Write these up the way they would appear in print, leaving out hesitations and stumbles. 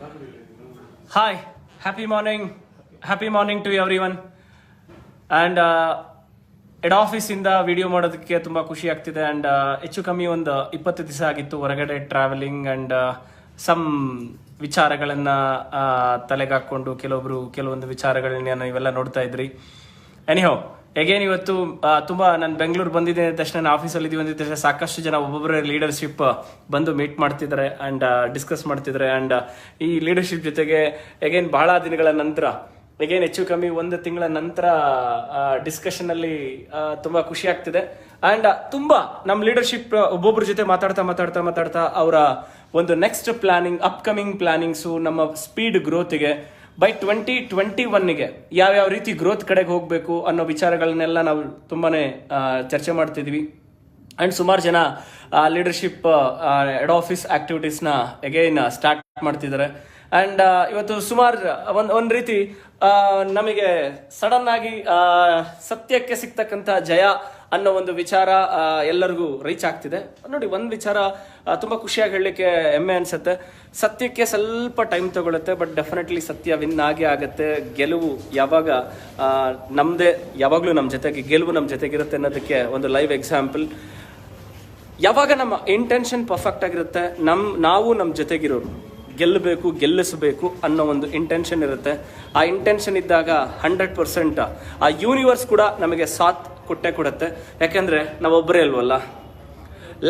Hi, happy morning to everyone. And head ಆಫೀಸಿಂದ video ಮಾಡೋದಕ್ಕೆ ತುಂಬ ಖುಷಿ ಆಗ್ತಿದೆ. ಆ್ಯಂಡ್ ಹೆಚ್ಚು ಕಮ್ಮಿ ಒಂದು 20 ದಿವಸ ಆಗಿತ್ತು ಹೊರಗಡೆ ಟ್ರಾವೆಲಿಂಗ್ ಆ್ಯಂಡ್ ಸಮ್ ವಿಚಾರಗಳನ್ನು ತಲೆಗಾಕೊಂಡು ಕೆಲವೊಂದು ವಿಚಾರಗಳನ್ನ ನೀವೆಲ್ಲ ನೋಡ್ತಾ ಇದ್ರಿ. ಎನಿಹೋ ಎಗೇನ್ ಇವತ್ತು ತುಂಬ ನಾನು ಬೆಂಗಳೂರು ಬಂದಿದ್ದೆ ತಕ್ಷಣ ನಾನು ಆಫೀಸಲ್ಲಿ ಬಂದಿದ್ದ ತಕ್ಷಣ ಸಾಕಷ್ಟು ಜನ ಒಬ್ಬೊಬ್ಬರ ಲೀಡರ್ಶಿಪ್ ಬಂದು ಮೀಟ್ ಮಾಡ್ತಿದ್ದಾರೆ ಆ್ಯಂಡ್ ಡಿಸ್ಕಸ್ ಮಾಡ್ತಿದ್ದಾರೆ. ಆ್ಯಂಡ್ ಈ ಲೀಡರ್ಶಿಪ್ ಜೊತೆಗೆ ಎಗೇನ್ ಬಹಳ ದಿನಗಳ ನಂತರ ಎಗೇನ್ ಹೆಚ್ಚು ಕಮ್ಮಿ ಒಂದು ತಿಂಗಳ ನಂತರ ಡಿಸ್ಕಷನ್ ಅಲ್ಲಿ ತುಂಬಾ ಖುಷಿ ಆಗ್ತಿದೆ. ಅಂಡ್ ತುಂಬಾ ನಮ್ಮ ಲೀಡರ್ಶಿಪ್ ಒಬ್ಬೊಬ್ಬರ ಜೊತೆ ಮಾತಾಡ್ತಾ ಅವರ ಒಂದು ನೆಕ್ಸ್ಟ್ ಪ್ಲಾನಿಂಗ್ ಅಪ್ಕಮಿಂಗ್ ಪ್ಲಾನಿಂಗ್ಸು ನಮ್ಮ ಸ್ಪೀಡ್ ಗ್ರೋತ್ಗೆ ಬೈ 2021ಗೆ ಯಾವ್ಯಾವ ರೀತಿ ಗ್ರೋತ್ ಕಡೆಗೆ ಹೋಗಬೇಕು ಅನ್ನೋ ವಿಚಾರಗಳನ್ನೆಲ್ಲ ನಾವು ತುಂಬಾನೇ ಚರ್ಚೆ ಮಾಡ್ತಿದ್ವಿ. ಅಂಡ್ ಸುಮಾರು ಜನ ಲೀಡರ್ಶಿಪ್ ಹೆಡ್ ಆಫೀಸ್ ಆಕ್ಟಿವಿಟೀಸ್ನ ಎಗೈನ್ ಸ್ಟಾರ್ಟ್ ಮಾಡ್ತಿದ್ದಾರೆ. ಅಂಡ್ ಇವತ್ತು ಸುಮಾರು ಒಂದ್ ರೀತಿ ನಮಗೆ ಸಡನ್ ಆಗಿ ಸತ್ಯಕ್ಕೆ ಸಿಗ್ತಕ್ಕಂಥ ಜಯ ಅನ್ನೋ ಒಂದು ವಿಚಾರ ಎಲ್ಲರಿಗೂ ರೀಚ್ ಆಗ್ತಿದೆ. ನೋಡಿ, ಒಂದು ವಿಚಾರ ತುಂಬಾ ಖುಷಿಯಾಗಿ ಹೇಳಲಿಕ್ಕೆ ಹೆಮ್ಮೆ ಅನ್ಸುತ್ತೆ. ಸತ್ಯಕ್ಕೆ ಸ್ವಲ್ಪ ಟೈಮ್ ತಗೊಳುತ್ತೆ, ಬಟ್ ಡೆಫಿನೆಟ್ಲಿ ಸತ್ಯ ವಿನ್ ಆಗೇ ಆಗುತ್ತೆ. ಗೆಲುವು ಯಾವಾಗಲೂ ನಮ್ಮ ಜೊತೆಗೆ ಗೆಲುವು ನಮ್ಮ ಜೊತೆಗಿರುತ್ತೆ ಅನ್ನೋದಕ್ಕೆ ಒಂದು ಲೈವ್ ಎಕ್ಸಾಂಪಲ್. ಯಾವಾಗ ನಮ್ಮ ಇಂಟೆನ್ಷನ್ ಪರ್ಫೆಕ್ಟ್ ಆಗಿರುತ್ತೆ, ನಾವು ನಮ್ಮ ಜೊತೆಗಿರೋರು ಗೆಲ್ಲಿಸಬೇಕು ಅನ್ನೋ ಒಂದು ಇಂಟೆನ್ಷನ್ ಇರುತ್ತೆ. ಆ ಇಂಟೆನ್ಷನ್ ಇದ್ದಾಗ 100% ಆ ಯೂನಿವರ್ಸ್ ಕೂಡ ನಮಗೆ ಸಾಥ್ ಕೊಡುತ್ತೆ. ಯಾಕೆಂದ್ರೆ ನಾವೊಬ್ಬರೇ ಅಲ್ವಲ್ಲ,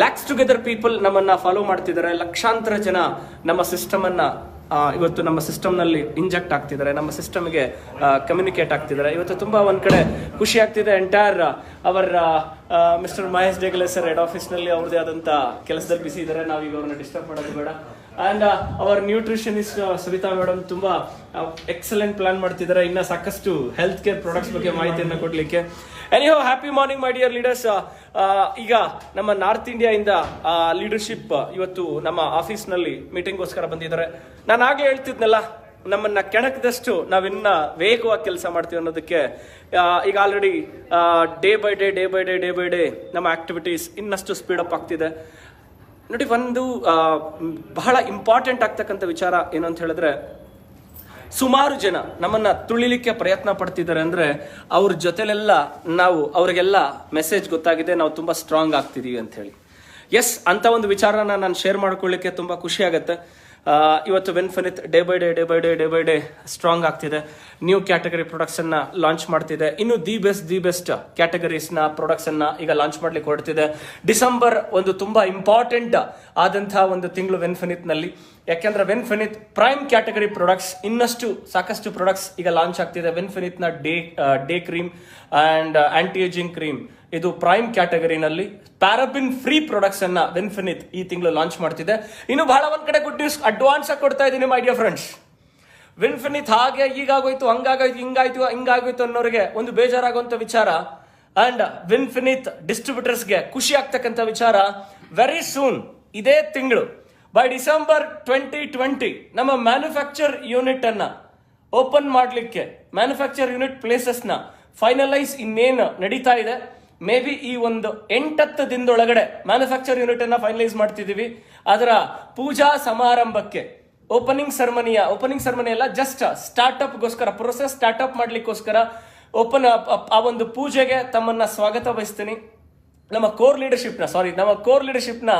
ಲ್ಯಾಕ್ಸ್ ಟುಗೆದರ್ ಪೀಪಲ್ ನಮ್ಮನ್ನ ಫಾಲೋ ಮಾಡ್ತಿದ್ದಾರೆ. ಲಕ್ಷಾಂತರ ಜನ ನಮ್ಮ ಸಿಸ್ಟಮ್ ಅನ್ನ ಇವತ್ತು ನಮ್ಮ ಸಿಸ್ಟಮ್ನಲ್ಲಿ ಇಂಜೆಕ್ಟ್ ಆಗ್ತಿದ್ದಾರೆ, ನಮ್ಮ ಸಿಸ್ಟಮ್ಗೆ ಕಮ್ಯುನಿಕೇಟ್ ಆಗ್ತಿದ್ದಾರೆ. ಇವತ್ತು ತುಂಬಾ ಒಂದ್ ಕಡೆ ಖುಷಿ ಆಗ್ತಿದೆ. ಎಂಟೈರ್ ಅವರ ಮಿಸ್ಟರ್ ಮಹೇಶ್ ಡೇಗಲೆ ಸರ್ ಹೆಡ್ ಆಫೀಸ್ನಲ್ಲಿ ಅವ್ರದೇ ಆದಂತ ಕೆಲಸದಲ್ಲಿ ಬಿಸಿ ಇದ್ದಾರೆ. ನಾವೀಗ ಅವ್ರನ್ನ ಡಿಸ್ಟರ್ಬ್ ಮಾಡೋದು ಬೇಡ. And our nutritionist Savita madam ತುಂಬಾ ಎಕ್ಸಲೆಂಟ್ ಪ್ಲಾನ್ ಮಾಡ್ತಿದ್ದಾರೆ, ಇನ್ನ ಸಾಕಷ್ಟು ಹೆಲ್ತ್ ಕೇರ್ ಪ್ರಾಡಕ್ಟ್ಸ್ ಬಗ್ಗೆ ಮಾಹಿತಿಯನ್ನು ಕೊಡ್ಲಿಕ್ಕೆ. Anyhow happy morning my dear leaders. ಈಗ ನಮ್ಮ ನಾರ್ತ್ ಇಂಡಿಯಾ ಇಂದ ಲೀಡರ್ಶಿಪ್ ಇವತ್ತು ನಮ್ಮ ಆಫೀಸ್ನಲ್ಲಿ ಮೀಟಿಂಗ್ಗೋಸ್ಕರ ಬಂದಿದ್ದಾರೆ. ನಾನು ಆಗ್ಲೇ ಹೇಳ್ತಿದ್ನಲ್ಲ, ನಮ್ಮನ್ನ ಕೆಣಕದಷ್ಟು ನಾವಿನ್ನ ವೇಗವಾಗಿ ಕೆಲಸ ಮಾಡ್ತೀವಿ ಅನ್ನೋದಕ್ಕೆ ಈಗ ಆಲ್ರೆಡಿ ಡೇ ಬೈ ಡೇ ನಮ್ಮ ಆಕ್ಟಿವಿಟೀಸ್ ಇನ್ನಷ್ಟು ಸ್ಪೀಡಪ್ ಆಗ್ತಿದೆ. ನೋಡಿ, ಒಂದು ಬಹಳ ಇಂಪಾರ್ಟೆಂಟ್ ಆಗ್ತಕ್ಕಂಥ ವಿಚಾರ ಏನು ಅಂತ ಹೇಳಿದ್ರೆ, ಸುಮಾರು ಜನ ನಮ್ಮನ್ನ ತುಳಿಲಿಕ್ಕೆ ಪ್ರಯತ್ನ ಪಡ್ತಿದ್ದಾರೆ. ಅಂದ್ರೆ ಅವ್ರ ಜೊತೆಲೆಲ್ಲ ಅವ್ರಿಗೆಲ್ಲ ಮೆಸೇಜ್ ಗೊತ್ತಾಗಿದೆ, ನಾವು ತುಂಬಾ ಸ್ಟ್ರಾಂಗ್ ಆಗ್ತಿದೀವಿ ಅಂತ ಹೇಳಿ. ಎಸ್, ಅಂತ ಒಂದು ವಿಚಾರನ ನಾನು ಶೇರ್ ಮಾಡ್ಕೊಳ್ಳಿಕ್ಕೆ ತುಂಬಾ ಖುಷಿ ಆಗುತ್ತೆ. ಇವತ್ತು ವೆನ್ಫಿನಿತ್ ಡೇ ಬೈ ಡೇ ಸ್ಟ್ರಾಂಗ್ ಆಗ್ತಿದೆ. ನ್ಯೂ ಕ್ಯಾಟಗರಿ ಪ್ರಾಡಕ್ಟ್ಸ್ ಅನ್ನ ಲಾಂಚ್ ಮಾಡ್ತಿದೆ. ಇನ್ನು ದಿ ಬೆಸ್ಟ್ ಕ್ಯಾಟಗರೀಸ್ ನ ಪ್ರಾಡಕ್ಟ್ಸ್ ಅನ್ನ ಈಗ ಲಾಂಚ್ ಮಾಡ್ಲಿಕ್ಕೆ ಹೊರಡ್ತಿದೆ. ಡಿಸೆಂಬರ್ ಒಂದು ತುಂಬಾ ಇಂಪಾರ್ಟೆಂಟ್ ಆದಂತಹ ಒಂದು ತಿಂಗಳು ವೆನ್ಫಿನಿತ್ ನಲ್ಲಿ. ಯಾಕೆಂದ್ರೆ ವೆನ್ಫಿನಿತ್ ಪ್ರೈಮ್ ಕ್ಯಾಟಗರಿ ಪ್ರಾಡಕ್ಟ್ಸ್ ಇನ್ನಷ್ಟು ಸಾಕಷ್ಟು ಪ್ರಾಡಕ್ಟ್ಸ್ ಈಗ ಲಾಂಚ್ ಆಗ್ತಿದೆ. ವೆನ್ಫಿನಿತ್ ನ day cream and aunty ageing cream ಇದು ಪ್ರೈಮ್ ಕ್ಯಾಟಗರಿನಲ್ಲಿ ಪ್ಯಾರಾಬಿನ್ ಫ್ರೀ ಪ್ರಾಡಕ್ಟ್ಸ್ ಅನ್ನ ವೆನ್ಫಿನಿತ್ ಈ ತಿಂಗಳು ಲಾಂಚ್ ಮಾಡ್ತಿದೆ. ಇನ್ನು ಬಹಳ ಒಂದ್ ಕಡೆ ಗುಡ್ ನ್ಯೂಸ್ ಅಡ್ವಾನ್ಸ್ ಆಗಿ ಕೊಡ್ತಾ ಇದ್ದೀನಿ ಮೈ ಡಿಯರ್ ಫ್ರೆಂಡ್ಸ್. ವೆನ್ಫಿನಿತ್ ಹಾಗೆ ಈಗಾಗೋಯ್ತು, ಹಿಂಗಾಗೋಯ್ತು ಅನ್ನೋರಿಗೆ ಒಂದು ಬೇಜಾರಾಗುವಂತ ವಿಚಾರ. ಅಂಡ್ ವೆನ್ಫಿನಿತ್ ಡಿಸ್ಟ್ರಿಬ್ಯೂಟರ್ಸ್ಗೆ ಖುಷಿ ಆಗ್ತಕ್ಕಂಥ ವಿಚಾರ, ವೆರಿ ಸೂನ್ ಇದೇ ತಿಂಗಳು ಬೈ ಡಿಸೆಂಬರ್ 2020 ನಮ್ಮ ಮ್ಯಾನುಫ್ಯಾಕ್ಚರ್ ಯೂನಿಟ್ ಅನ್ನ ಓಪನ್ ಮಾಡ್ಲಿಕ್ಕೆ, ಮ್ಯಾನುಫ್ಯಾಕ್ಚರ್ ಯೂನಿಟ್ ಪ್ಲೇಸಸ್ ನ ಫೈನಲೈಸ್ ಇನ್ನೇನು ನಡೀತಾ ಇದೆ. ಮೇ ಬಿ ಈ ಒಂದು 8-10 ದಿನದೊಳಗಡೆ ಮ್ಯಾನುಫ್ಯಾಕ್ಚರ್ ಯೂನಿಟ್ ಅನ್ನ ಫೈನಲೈಸ್ ಮಾಡ್ತಿದೀವಿ. ಅದರ ಪೂಜಾ ಸಮಾರಂಭಕ್ಕೆ ಓಪನಿಂಗ್ ಸೆರೆಮನಿ ಎಲ್ಲ ಜಸ್ಟ್ ಸ್ಟಾರ್ಟ್ಅಪ್ ಗೋಸ್ಕರ, ಪ್ರೊಸೆಸ್ ಸ್ಟಾರ್ಟ್ಅಪ್ ಮಾಡ್ಲಿಕ್ಕೋಸ್ಕರ ಆ ಒಂದು ಪೂಜೆಗೆ ತಮ್ಮನ್ನ ಸ್ವಾಗತ ಬಯಸ್ತೀನಿ. ನಮ್ಮ ಕೋರ್ ಲೀಡರ್ಶಿಪ್ ನ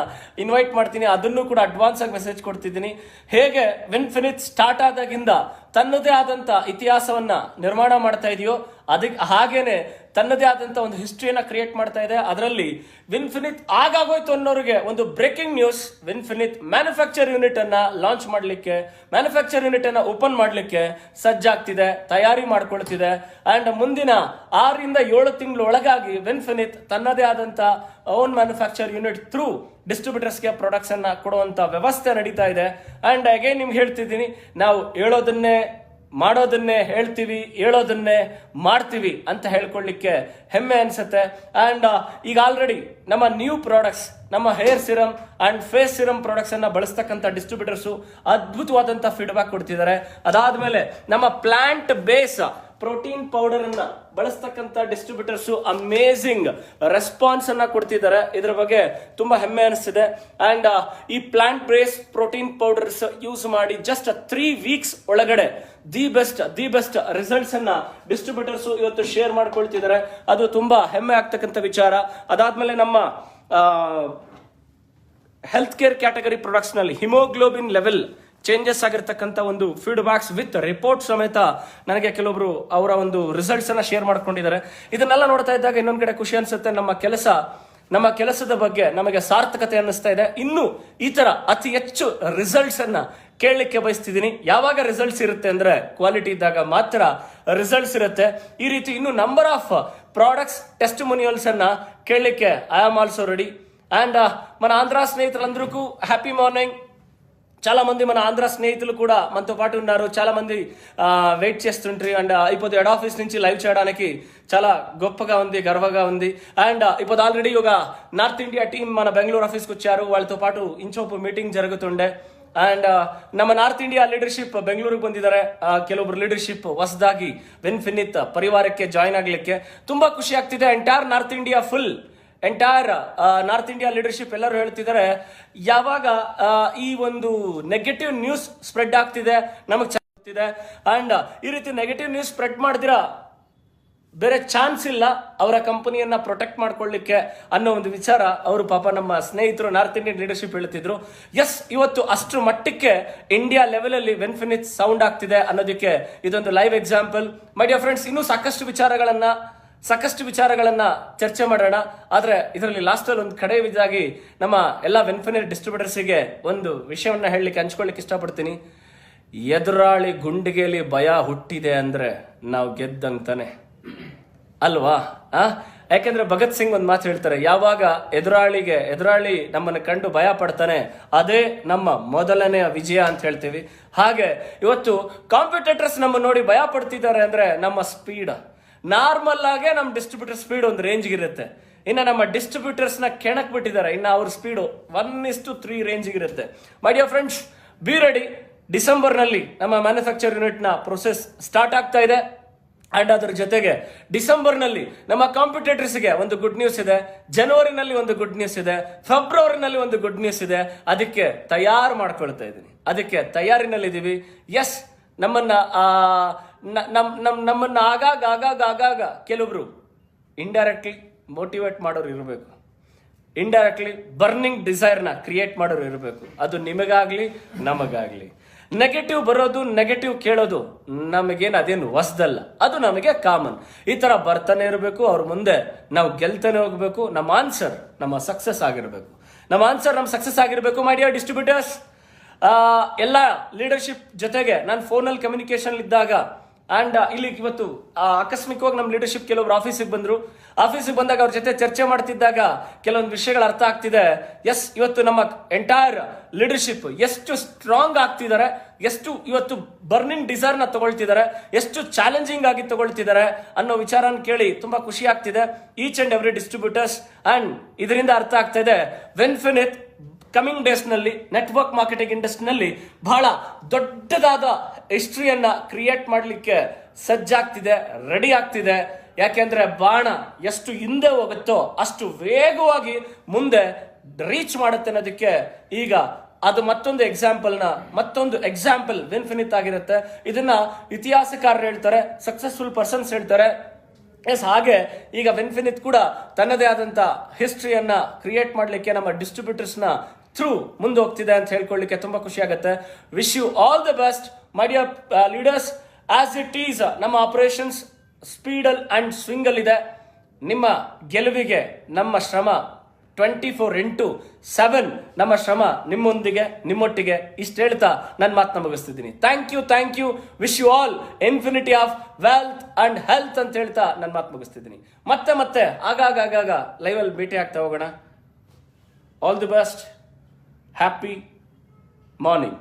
ಇನ್ವೈಟ್ ಮಾಡ್ತೀನಿ. ಅದನ್ನು ಕೂಡ ಅಡ್ವಾನ್ಸ್ ಆಗಿ ಮೆಸೇಜ್ ಕೊಡ್ತಿದ್ದೀನಿ. ಹೇಗೆ ವೆನ್ಫಿನಿತ್ ಸ್ಟಾರ್ಟ್ ಆದಾಗಿಂದ ತನ್ನದೇ ಆದಂತ ಇತಿಹಾಸವನ್ನ ನಿರ್ಮಾಣ ಮಾಡ್ತಾ ಇದೆಯೋ ಹಾಗೇನೆ ತನ್ನದೇ ಆದಂತ ಒಂದು ಹಿಸ್ಟ್ರಿಯನ್ನ ಕ್ರಿಯೇಟ್ ಮಾಡ್ತಾ ಇದೆ. ಅದರಲ್ಲಿ ವೆನ್ಫಿನಿತ್ ಆಗೋಯ್ತು ಅನ್ನೋರಿಗೆ ಒಂದು ಬ್ರೇಕಿಂಗ್ ನ್ಯೂಸ್. ವೆನ್ಫಿನಿತ್ ಮ್ಯಾನುಫ್ಯಾಕ್ಚರ್ ಯೂನಿಟ್ ಅನ್ನ ಲಾಂಚ್ ಮಾಡ್ಲಿಕ್ಕೆ, ಮ್ಯಾನುಫ್ಯಾಕ್ಚರ್ ಯೂನಿಟ್ ಅನ್ನ ಓಪನ್ ಮಾಡ್ಲಿಕ್ಕೆ ಸಜ್ಜಾಗ್ತಿದೆ, ತಯಾರಿ ಮಾಡ್ಕೊಳ್ತಿದೆ. ಅಂಡ್ ಮುಂದಿನ 6-7 ತಿಂಗಳ ಒಳಗಾಗಿ ವೆನ್ಫಿನಿತ್ ತನ್ನದೇ ಆದಂತ ಓನ್ ಮ್ಯಾನುಫ್ಯಾಕ್ಚರ್ ಯೂನಿಟ್ ಥ್ರೂ ಡಿಸ್ಟ್ರಿಬ್ಯೂಟರ್ಸ್ಗೆ ಪ್ರಾಡಕ್ಟ್ಸ್ ಅನ್ನ ಕೊಡುವಂತ ವ್ಯವಸ್ಥೆ ನಡೀತಾ ಇದೆ. ಅಂಡ್ ಅಗೇನ್ ನಿಮ್ಗೆ ಹೇಳ್ತಿದ್ದೀನಿ, ನಾವು ಮಾಡೋದನ್ನೇ ಹೇಳ್ತೀವಿ, ಹೇಳೋದನ್ನೇ ಮಾಡ್ತೀವಿ ಅಂತ ಹೇಳ್ಕೊಳ್ಳಿಕ್ಕೆ ಹೆಮ್ಮೆ ಅನ್ಸುತ್ತೆ. ಅಂಡ್ ಈಗ ಆಲ್ರೆಡಿ ನಮ್ಮ ನ್ಯೂ ಪ್ರಾಡಕ್ಟ್ಸ್, ನಮ್ಮ hair serum and face serum products ಅನ್ನ ಬಳಸ್ತಕ್ಕಂಥ ಡಿಸ್ಟ್ರಿಬ್ಯೂಟರ್ಸ್ ಅದ್ಭುತವಾದಂತಹ ಫೀಡ್ಬ್ಯಾಕ್ ಕೊಡ್ತಿದ್ದಾರೆ. ಅದಾದ್ಮೇಲೆ ನಮ್ಮ ಪ್ಲಾಂಟ್ ಬೇಸ್ ಪ್ರೋಟೀನ್ ಪೌಡರ್ ಅನ್ನ ಬಳಸ್ತಕ್ಕಂಥ ಡಿಸ್ಟ್ರಿಬ್ಯೂಟರ್ಸ್ ಅಮೇಸಿಂಗ್ ರೆಸ್ಪಾನ್ಸ್ ಅನ್ನ ಕೊಡ್ತಿದ್ದಾರೆ. ಇದರ ಬಗ್ಗೆ ತುಂಬಾ ಹೆಮ್ಮೆ ಅನಿಸ್ತಿದೆ. ಅಂಡ್ ಈ plant based protein powders use ಮಾಡಿ ಜಸ್ಟ್ 3 ವೀಕ್ಸ್ ಒಳಗಡೆ ದಿ ಬೆಸ್ಟ್ ರಿಸಲ್ಟ್ಸ್ ಅನ್ನ ಡಿಸ್ಟ್ರಿಬ್ಯೂಟರ್ಸ್ ಇವತ್ತು ಶೇರ್ ಮಾಡ್ಕೊಳ್ತಿದ್ದಾರೆ. ಅದು ತುಂಬಾ ಹೆಮ್ಮೆ ಆಗ್ತಕ್ಕಂಥ ವಿಚಾರ. ಅದಾದ್ಮೇಲೆ ನಮ್ಮ ಹೆಲ್ತ್ ಕೇರ್ ಕ್ಯಾಟಗರಿ ಪ್ರಾಡಕ್ಟ್ಸ್ ನಲ್ಲಿ ಹಿಮೋಗ್ಲೋಬಿನ್ ಲೆವೆಲ್ ಚೇಂಜಸ್ ಆಗಿರ್ತಕ್ಕಂಥ ಒಂದು ಫೀಡ್ಬ್ಯಾಕ್ಸ್ ವಿತ್ ರಿಪೋರ್ಟ್ ಸಮೇತ ನನಗೆ ಕೆಲವೊಬ್ರು ಅವರ ಒಂದು ರಿಸಲ್ಟ್ಸ್ ಅನ್ನ ಶೇರ್ ಮಾಡ್ಕೊಂಡಿದ್ದಾರೆ. ಇದನ್ನೆಲ್ಲ ನೋಡ್ತಾ ಇದ್ದಾಗ ಇನ್ನೊಂದ್ ಕಡೆ ಖುಷಿ ಅನ್ಸುತ್ತೆ. ನಮ್ಮ ಕೆಲಸದ ಬಗ್ಗೆ ನಮಗೆ ಸಾರ್ಥಕತೆ ಅನ್ನಿಸ್ತಾ ಇದೆ. ಇನ್ನು ಈ ತರ ಅತಿ ಹೆಚ್ಚು ರಿಸಲ್ಟ್ಸ್ ಅನ್ನ ಕೇಳಲಿಕ್ಕೆ ಬಯಸ್ತಿದ್ದೀನಿ. ಯಾವಾಗ ರಿಸಲ್ಟ್ಸ್ ಇರುತ್ತೆ ಅಂದ್ರೆ ಕ್ವಾಲಿಟಿ ಇದ್ದಾಗ ಮಾತ್ರ ರಿಸಲ್ಟ್ಸ್ ಇರುತ್ತೆ. ಈ ರೀತಿ ಇನ್ನು ನಂಬರ್ ಆಫ್ ಪ್ರಾಡಕ್ಟ್ಸ್ ಟೆಸ್ಟಿಮೋನಿಯಲ್ಸ್ ಅನ್ನ ಕೇಳಲಿಕ್ಕೆ I am also ready. And మన ఆంధ్ర స్నేహితులందరికీ హ్యాపీ మార్నింగ్. చాలా మంది మన ఆంధ్ర స్నేహితులు కూడా మనతో పాటు ఉన్నారు. చాలా మంది వెయిట్ చేస్తుంటారు. అండ్ ఇప్పుడు హెడ్ ఆఫీస్ నుంచి లైవ్ చేయడానికి చాలా గొప్పగా ఉంది, గర్వంగా ఉంది. అండ్ ఇప్పుడు ఆల్రెడీ ఒక నార్త్ ఇండియా టీం మన బెంగళూరు ఆఫీస్కి వచ్చారు. వాళ్ళతో పాటు ಇಂಚೊಪ್ಪು ಮೀಟಿಂಗ್ ಜరుగుతుండే. ಅಂಡ್ ನಮ್ಮ ನಾರ್ತ್ ಇಂಡಿಯಾ ಲೀಡರ್ಶಿಪ್ ಬೆಂಗಳೂರಿಗೆ ಬಂದಿದ್ದಾರೆ. ಕೆಲವೊಬ್ರು ಲೀಡರ್ಶಿಪ್ ಹೊಸದಾಗಿ ವಿನ್ಫಿನಿತ್ ಪರಿವಾರಕ್ಕೆ ಜಾಯ್ನ್ ಆಗ್ಲಿಕ್ಕೆ ತುಂಬಾ ಖುಷಿ ಆಗ್ತಿದೆ. Entire north India north India leadership ಎಲ್ಲರೂ ಹೇಳ್ತಿದ್ದಾರೆ, ಯಾವಾಗ ಈ ಒಂದು ನೆಗೆಟಿವ್ ನ್ಯೂಸ್ ಸ್ಪ್ರೆಡ್ ಆಗ್ತಿದೆ ನಮಗೆ ಚೆನ್ನಾಗ್ತಿದೆ. ಅಂಡ್ ಈ ರೀತಿ ನೆಗೆಟಿವ್ ನ್ಯೂಸ್ ಸ್ಪ್ರೆಡ್ ಮಾಡಿದಿರಾ ಬೇರೆ ಚಾನ್ಸ್ ಇಲ್ಲ ಅವರ ಕಂಪನಿಯನ್ನ ಪ್ರೊಟೆಕ್ಟ್ ಮಾಡ್ಕೊಳ್ಳಿಕ್ಕೆ ಅನ್ನೋ ಒಂದು ವಿಚಾರ ಅವರು ಪಾಪ ನಮ್ಮ ಸ್ನೇಹಿತರು ನಾರ್ತ್ ಇಂಡಿಯನ್ ಲೀಡರ್ಶಿಪ್ ಹೇಳ್ತಿದ್ರು. ಎಸ್, ಇವತ್ತು ಅಷ್ಟರ ಮಟ್ಟಕ್ಕೆ ಇಂಡಿಯಾ ಲೆವೆಲ್ ಅಲ್ಲಿ ವೆನ್ಫಿನಿತ್ ಸೌಂಡ್ ಆಗ್ತಿದೆ ಅನ್ನೋದಕ್ಕೆ ಇದೊಂದು live example. My dear friends, ಇನ್ನೂ ಸಾಕಷ್ಟು ವಿಚಾರಗಳನ್ನ ಚರ್ಚೆ ಮಾಡೋಣ. ಆದ್ರೆ ಇದರಲ್ಲಿ ಲಾಸ್ಟ್ ಅಲ್ಲಿ ಒಂದು ಕಡೆಯದಾಗಿ ನಮ್ಮ ಎಲ್ಲ ವೆನ್ಫಿನಿಟ್ ಡಿಸ್ಟ್ರಿಬ್ಯೂಟರ್ಸ್ಗೆ ಒಂದು ವಿಷಯವನ್ನ ಹಂಚ್ಕೊಳ್ಳಿಕ್ಕೆ ಇಷ್ಟಪಡ್ತೀನಿ. ಎದುರಾಳಿ ಗುಂಡಿಗೆಯಲ್ಲಿ ಭಯ ಹುಟ್ಟಿದೆ ಅಂದ್ರೆ ನಾವು ಗೆದ್ದಂತಾನೆ ಅಲ್ವಾ? ಯಾಕೆಂದ್ರೆ ಭಗತ್ ಸಿಂಗ್ ಒಂದು ಮಾತು ಹೇಳ್ತಾರೆ, ಯಾವಾಗ ಎದುರಾಳಿ ನಮ್ಮನ್ನು ಕಂಡು ಭಯ ಪಡ್ತಾನೆ ಅದೇ ನಮ್ಮ ಮೊದಲನೆಯ ವಿಜಯ ಅಂತ ಹೇಳ್ತೀವಿ. ಹಾಗೆ ಇವತ್ತು ಕಾಂಪಿಟೇಟರ್ಸ್ ನಮ್ಮ ನೋಡಿ ಭಯ ಪಡ್ತಿದ್ದಾರೆ ಅಂದ್ರೆ ನಮ್ಮ ಸ್ಪೀಡ್ ನಾರ್ಮಲ್ ಆಗೇ ನಮ್ಮ ಡಿಸ್ಟ್ರಿಬ್ಯೂಟರ್ ಸ್ಪೀಡ್ ಒಂದು ರೇಂಜ್ಗೆ ಇರುತ್ತೆ. ಇನ್ನು ನಮ್ಮ ಡಿಸ್ಟ್ರಿಬ್ಯೂಟರ್ಸ್ ನ ಕೆಣಕ್ ಬಿಟ್ಟಿದ್ದಾರೆ. ಇನ್ನು ಅವ್ರ ಸ್ಪೀಡು 1:3 ರೇಂಜ್ಗೆ ಇರುತ್ತೆ. My dear friends, be ready. December ನಲ್ಲಿ ನಮ್ಮ ಮ್ಯಾನುಫ್ಯಾಕ್ಚರ್ ಯೂನಿಟ್ ನ ಪ್ರೊಸೆಸ್ ಸ್ಟಾರ್ಟ್ ಆಗ್ತಾ ಇದೆ. ಅಂಡ್ ಅದರ ಜೊತೆಗೆ ಡಿಸೆಂಬರ್ ನಲ್ಲಿ ನಮ್ಮ ಕಾಂಪಿಟೇಟರ್ಸ್ಗೆ ಒಂದು ಗುಡ್ ನ್ಯೂಸ್ ಇದೆ, ಜನವರಿನಲ್ಲಿ ಒಂದು ಗುಡ್ ನ್ಯೂಸ್ ಇದೆ, ಫೆಬ್ರವರಿನಲ್ಲಿ ಒಂದು ಗುಡ್ ನ್ಯೂಸ್ ಇದೆ. ಅದಕ್ಕೆ ತಯಾರು ಮಾಡ್ಕೊಳ್ತಾ ಇದ್ದೀನಿ, ಅದಕ್ಕೆ ತಯಾರಿನಲ್ಲಿದ್ದೀವಿ. ಎಸ್, ನಮ್ಮನ್ನ ಆಗಾಗ ಕೆಲವೊಬ್ರು ಇಂಡೈರೆಕ್ಟ್ಲಿ ಮೋಟಿವೇಟ್ ಮಾಡೋರು ಇರಬೇಕು, ಇಂಡೈರೆಕ್ಟ್ಲಿ ಬರ್ನಿಂಗ್ ಡಿಸೈರ್ನ ಕ್ರಿಯೇಟ್ ಮಾಡೋರು ಇರಬೇಕು. ಅದು ನಿಮಗಾಗ್ಲಿ ನಮಗಾಗ್ಲಿ. ನೆಗೆಟಿವ್ ಬರೋದು, ನೆಗೆಟಿವ್ ಕೇಳೋದು ನಮಗೇನು ಅದೇನು ಹೊಸದಲ್ಲ, ಅದು ನಮಗೆ ಕಾಮನ್. ಈ ತರ ಬರ್ತಾನೆ ಇರಬೇಕು. ಅವ್ರ ಮುಂದೆ ನಾವು ಗೆಲ್ತಾನೆ ಹೋಗ್ಬೇಕು. ನಮ್ಮ ಆನ್ಸರ್ ನಮ್ಮ ಸಕ್ಸಸ್ ಆಗಿರ್ಬೇಕು. ಮೈ ಡಿಯರ್ ಡಿಸ್ಟ್ರಿಬ್ಯೂಟರ್ಸ್, ಎಲ್ಲ ಲೀಡರ್ಶಿಪ್ ಜೊತೆಗೆ ನಾನು ಫೋನಲ್ಲಿ ಕಮ್ಯುನಿಕೇಶನ್ ಇದ್ದಾಗ ಅಂಡ್ ಇಲ್ಲಿ ಇವತ್ತು ಆಕಸ್ಮಿಕವಾಗಿ ನಮ್ಮ ಲೀಡರ್ಶಿಪ್ ಕೆಲವರು ಆಫೀಸಿಗೆ ಬಂದಾಗ ಅವ್ರ ಜೊತೆ ಚರ್ಚೆ ಮಾಡ್ತಿದ್ದಾಗ ಕೆಲವೊಂದು ವಿಷಯಗಳು ಅರ್ಥ ಆಗ್ತಿದೆ. ಎಸ್, ಇವತ್ತು ನಮ್ಮ ಎಂಟೈರ್ ಲೀಡರ್ಶಿಪ್ ಎಷ್ಟು ಸ್ಟ್ರಾಂಗ್ ಆಗ್ತಿದ್ದಾರೆ, ಎಷ್ಟು ಇವತ್ತು ಬರ್ನಿಂಗ್ ಡಿಸೈರ್ ನ ತಗೊಳ್ತಿದ್ದಾರೆ, ಎಷ್ಟು ಚಾಲೆಂಜಿಂಗ್ ಆಗಿ ತಗೊಳ್ತಿದ್ದಾರೆ ಅನ್ನೋ ವಿಚಾರನ ಕೇಳಿ ತುಂಬಾ ಖುಷಿ ಆಗ್ತಿದೆ. Each and every distributors. And ಇದರಿಂದ ಅರ್ಥ ಆಗ್ತಾ ಇದೆ ವೆನ್ಫಿನಿತ್ ಕಮಿಂಗ್ ಡೇಸ್ ನಲ್ಲಿ ನೆಟ್ವರ್ಕ್ ಮಾರ್ಕೆಟಿಂಗ್ ಇಂಡಸ್ಟ್ರಿನಲ್ಲಿ ಬಹಳ ದೊಡ್ಡದಾದ ಹಿಸ್ಟ್ರಿಯನ್ನ ಕ್ರಿಯೇಟ್ ಮಾಡಲಿಕ್ಕೆ ಸಜ್ಜಾಗ್ತಿದೆ, ರೆಡಿ ಆಗ್ತಿದೆ. ಯಾಕೆಂದ್ರೆ ಬಾಣ ಎಷ್ಟು ಹಿಂದೆ ಹೋಗುತ್ತೋ ಅಷ್ಟು ವೇಗವಾಗಿ ಮುಂದೆ ರೀಚ್ ಮಾಡುತ್ತೆ ಅನ್ನೋದಕ್ಕೆ ಈಗ ಅದು ಮತ್ತೊಂದು ಎಕ್ಸಾಂಪಲ್ ವೆನ್ಫಿನಿತ್ ಆಗಿರುತ್ತೆ. ಇದನ್ನ ಇತಿಹಾಸಕಾರರು ಹೇಳ್ತಾರೆ, ಸಕ್ಸಸ್ಫುಲ್ ಪರ್ಸನ್ಸ್ ಹೇಳ್ತಾರೆ. ಎಸ್, ಹಾಗೆ ಈಗ ವೆನ್ಫಿನಿತ್ ಕೂಡ ತನ್ನದೇ ಆದಂತ ಹಿಸ್ಟ್ರಿಯನ್ನ ಕ್ರಿಯೇಟ್ ಮಾಡಲಿಕ್ಕೆ ನಮ್ಮ ಡಿಸ್ಟ್ರಿಬ್ಯೂಟರ್ಸ್ ನ ಥ್ರೂ ಮುಂದೆ ಹೋಗ್ತಿದೆ ಅಂತ ಹೇಳ್ಕೊಳ್ಳಿಕ್ಕೆ ತುಂಬಾ ಖುಷಿ ಆಗುತ್ತೆ. Wish you all the best my dear leaders. As it is ನಮ್ಮ ಆಪರೇಷನ್ಸ್ ಸ್ಪೀಡಲ್ ಅಂಡ್ ಸ್ವಿಂಗಲ್ ಇದೆ. ನಿಮ್ಮ ಗೆಲುವಿಗೆ ನಮ್ಮ ಶ್ರಮ 24/7 ನಮ್ಮ ಶ್ರಮ ನಿಮ್ಮೊಟ್ಟಿಗೆ ಇಷ್ಟು ಹೇಳ್ತಾ ನನ್ನ ಮಾತನ್ನ ಮುಗಿಸ್ತಿದ್ದೀನಿ. Thank you. Wish you all infinity of wealth and health ಅಂತ ಹೇಳ್ತಾ ನನ್ನ ಮಾತು ಮುಗಿಸ್ತಿದ್ದೀನಿ. ಮತ್ತೆ ಆಗಾಗ ಲೈವ್ ಅಲ್ಲಿ ಭೇಟಿ ಆಗ್ತಾ ಹೋಗೋಣ. All the best. Happy morning.